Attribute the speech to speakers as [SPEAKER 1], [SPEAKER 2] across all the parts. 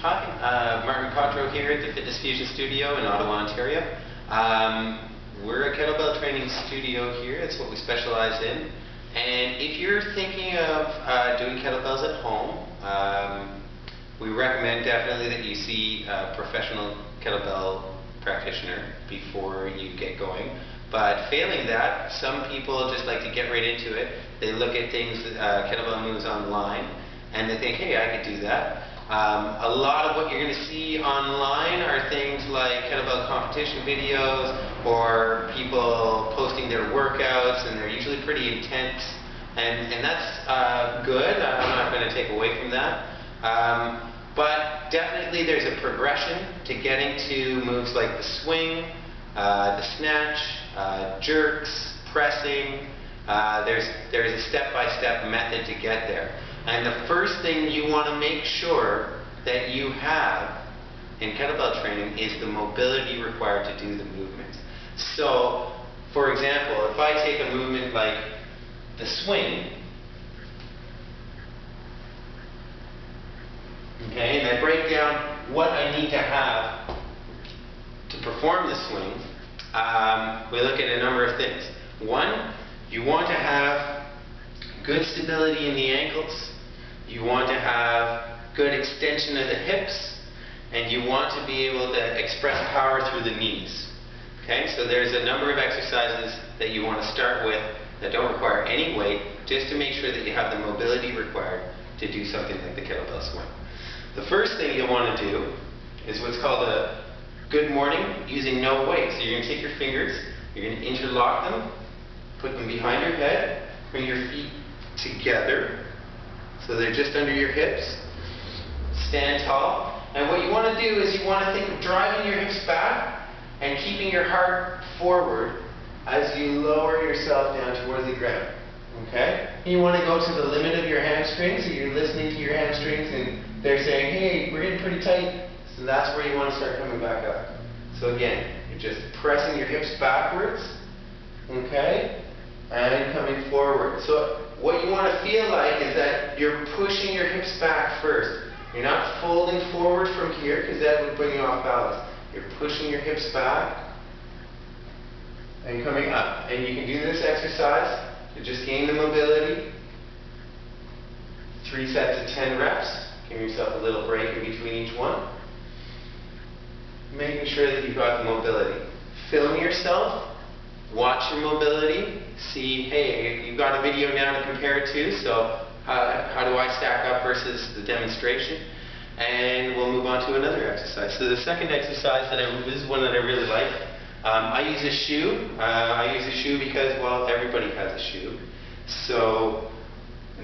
[SPEAKER 1] Hi, Martin Cottreau here at the Fitness Fusion Studio in Ottawa, Ontario. We're a kettlebell training studio here. It's what we specialize in. And if you're thinking of doing kettlebells at home, we recommend definitely that you see a professional kettlebell practitioner before you get going. But failing that, some people just like to get right into it. They look at things, kettlebell moves online, and they think, hey, I could do that. A lot of what you're going to see online are things like kettlebell competition videos or people posting their workouts, and they're usually pretty intense, and that's good. I'm not going to take away from that. But definitely there's a progression to getting to moves like the swing, the snatch, jerks, pressing. There's a step-by-step method to get there. And the first thing you want to make sure that you have in kettlebell training is the mobility required to do the movements. So, for example, if I take a movement like the swing, okay, and I break down what I need to have to perform the swing, we look at a number of things. One, you want to have good stability in the ankles. You want to have good extension of the hips, and you want to be able to express power through the knees. Okay, so there's a number of exercises that you want to start with that don't require any weight, just to make sure that you have the mobility required to do something like the kettlebell swing. The first thing you'll want to do is what's called a good morning using no weight. So you're going to take your fingers, you're going to interlock them, put them behind your head, bring your feet together so they're just under your hips. Stand tall. And what you want to do is you want to think of driving your hips back and keeping your heart forward as you lower yourself down towards the ground. Okay? And you want to go to the limit of your hamstrings, so you're listening to your hamstrings and they're saying, hey, we're getting pretty tight. So that's where you want to start coming back up. So again, you're just pressing your hips backwards, okay, and coming forward. So what you want to feel like is that you're pushing your hips back first. You're not folding forward from here, because that would bring you off balance. You're pushing your hips back and coming up. And you can do this exercise to just gain the mobility. 3 sets of 10 reps. Give yourself a little break in between each one. Making sure that you've got the mobility. Film yourself. Watch your mobility. See, hey, you've got a video now to compare it to, so how do I stack up versus the demonstration? And we'll move on to another exercise. So the second exercise, this is one that I really like. I use a shoe. I use a shoe because, well, everybody has a shoe. So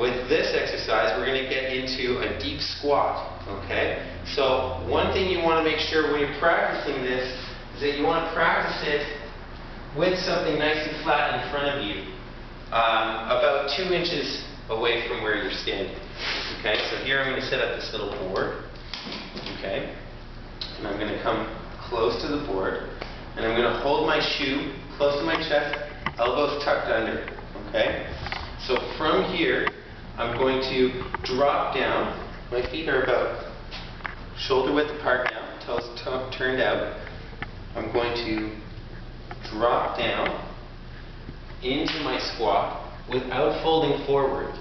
[SPEAKER 1] with this exercise, we're going to get into a deep squat. Okay? So one thing you want to make sure when you're practicing this is that you want to practice it with something nice and flat in front of you, about 2 inches away from where you're standing. Okay, so here I'm going to set up this little board. Okay, and I'm going to come close to the board, and I'm going to hold my shoe close to my chest, elbows tucked under. Okay, so from here I'm going to drop down. My feet are about shoulder width apart now, toes turned out. I'm going to drop down into my squat without folding forward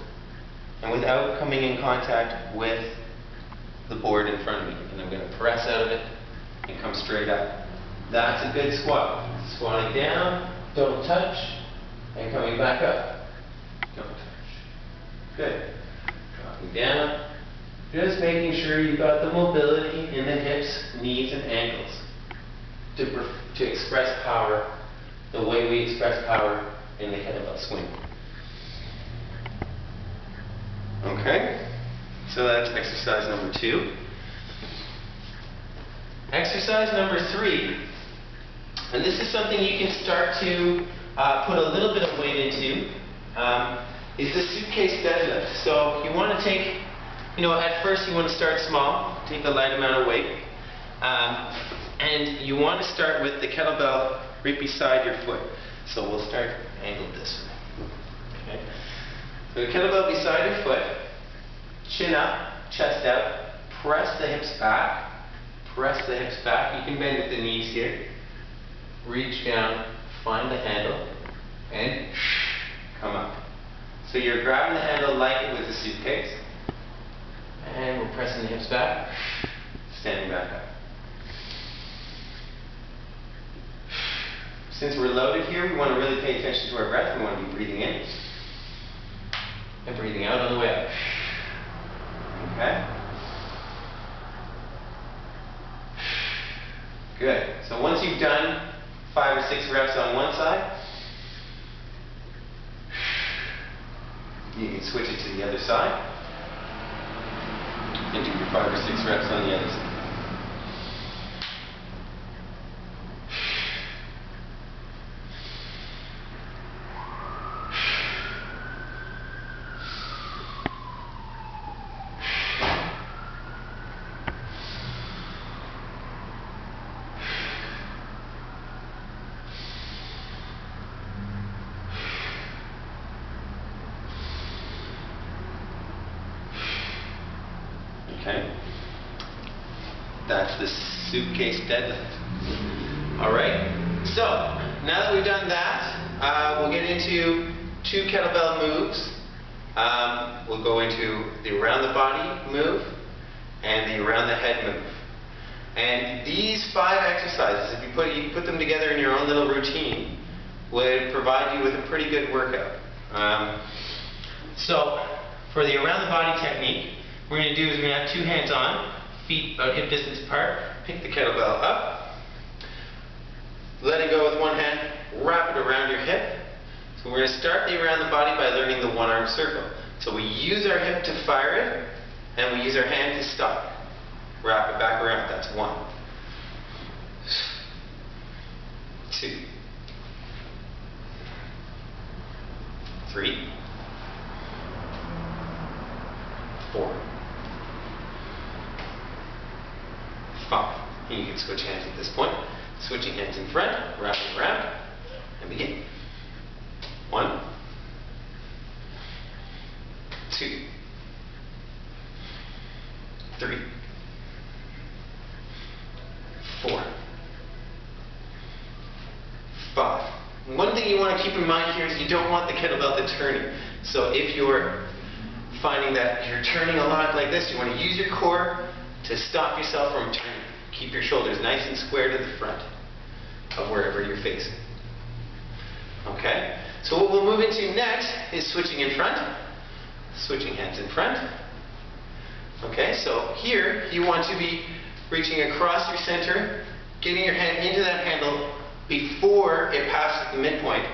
[SPEAKER 1] and without coming in contact with the board in front of me. And I'm going to press out of it and come straight up. That's a good squat. Squatting down, don't touch, and coming back up. Don't touch. Good. Dropping down. Just making sure you've got the mobility in the hips, knees, and ankles to express power the way we express power in the kettlebell swing. Okay, so that's exercise number 2. Exercise number 3, and this is something you can start to put a little bit of weight into, is the suitcase deadlift. So you want to take, at first you want to start small, take a light amount of weight, and you want to start with the kettlebell right beside your foot. So we'll start angled this way. Okay. So the kettlebell beside your foot, chin up, chest out, press the hips back. Press the hips back. You can bend at the knees here. Reach down, find the handle, and come up. So you're grabbing the handle like it was a suitcase. And we're pressing the hips back, standing back up. Since we're loaded here, we want to really pay attention to our breath. We want to be breathing in and breathing out on the way up. Okay? Good. So once you've done 5 or 6 reps on one side, you can switch it to the other side and do your 5 or 6 reps on the other side. Okay, that's the suitcase deadlift. All right, so now that we've done that, we'll get into 2 kettlebell moves. We'll go into the around the body move and the around the head move. And these 5 exercises, if you put them together in your own little routine, would provide you with a pretty good workout. So for the around the body technique, what we're going to do is we're going to have 2 hands on, feet about hip distance apart, pick the kettlebell up, let it go with one hand, wrap it around your hip. So we're going to start the around the body by learning the one-arm circle. So we use our hip to fire it, and we use our hand to stop it. Wrap it back around. That's 1, 2, 3, 4, 5. And you can switch hands at this point. Switching hands in front, wrapping around, and begin. 1, 2, 3, 4, 5. One thing you want to keep in mind here is you don't want the kettlebell to turn. So if you're finding that you're turning a lot like this, you want to use your core to stop yourself from turning. Keep your shoulders nice and square to the front of wherever you're facing. Okay? So what we'll move into next is switching in front. Switching hands in front. Okay, so here you want to be reaching across your center, getting your hand into that handle before it passes the midpoint,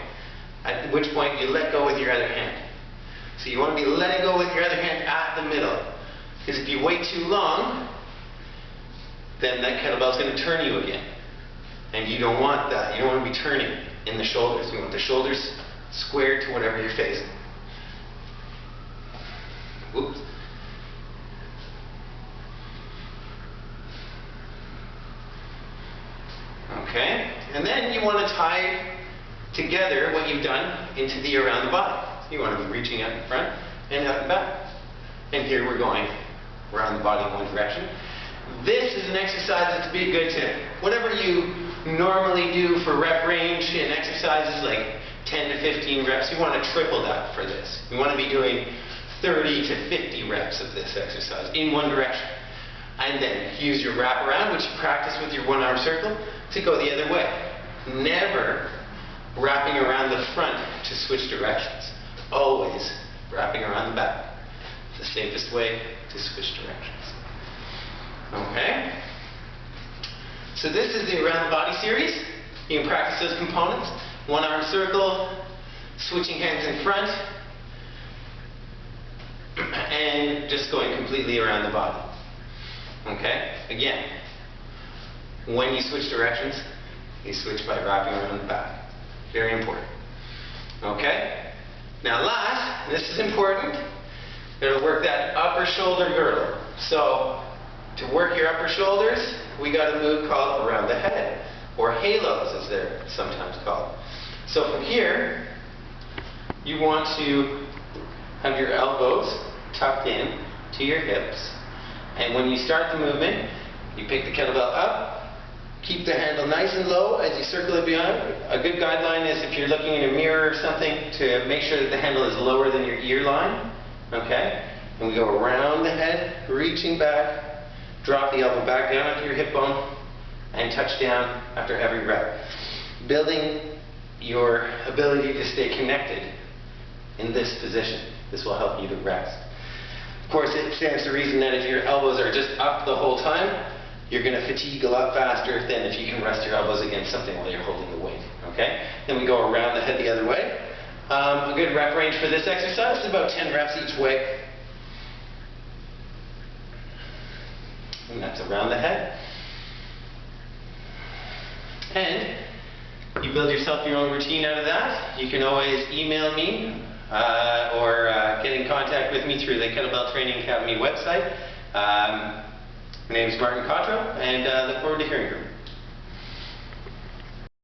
[SPEAKER 1] at which point you let go with your other hand. So you want to be letting go with your other hand at the middle. Because if you wait too long, then that kettlebell is going to turn you again. And you don't want that. You don't want to be turning in the shoulders. You want the shoulders squared to whatever you're facing. Whoops. Okay, and then you want to tie together what you've done into the around the body. So you want to be reaching out in front and out and back. And here we're going around the body in one direction. This is an exercise that's be good to whatever you normally do for rep range in exercises like 10 to 15 reps. You want to triple that for this. You want to be doing 30 to 50 reps of this exercise in one direction. And then use your wrap around, which you practice with your one-arm circle, to go the other way. Never wrapping around the front to switch directions. Always wrapping around the back. It's the safest way to switch directions. Okay? So this is the around the body series. You can practice those components. One-arm circle, switching hands in front, and just going completely around the body. Okay? Again, when you switch directions, you switch by wrapping around the back. Very important. Okay? Now last, this is important, you're going to work that upper shoulder girdle. So, to work your upper shoulders, we got a move called around the head, or halos as they're sometimes called. So from here, you want to have your elbows tucked in to your hips, And when you start the movement, you pick the kettlebell up, keep the handle nice and low as you circle it beyond. A good guideline is if you're looking in a mirror or something to make sure that the handle is lower than your ear line. Okay? And we go around the head, reaching back, drop the elbow back down onto your hip bone, and touch down after every rep. Building your ability to stay connected in this position. This will help you to rest. Of course, it stands to reason that if your elbows are just up the whole time, you're going to fatigue a lot faster than if you can rest your elbows against something while you're holding the weight. Okay? Then we go around the head the other way. A good rep range for this exercise is about 10 reps each way. And that's around the head. And you build yourself your own routine out of that. You can always email me or get in contact with me through the Kettlebell Training Academy website. My name is Martin Cottreau, and look forward to hearing from you.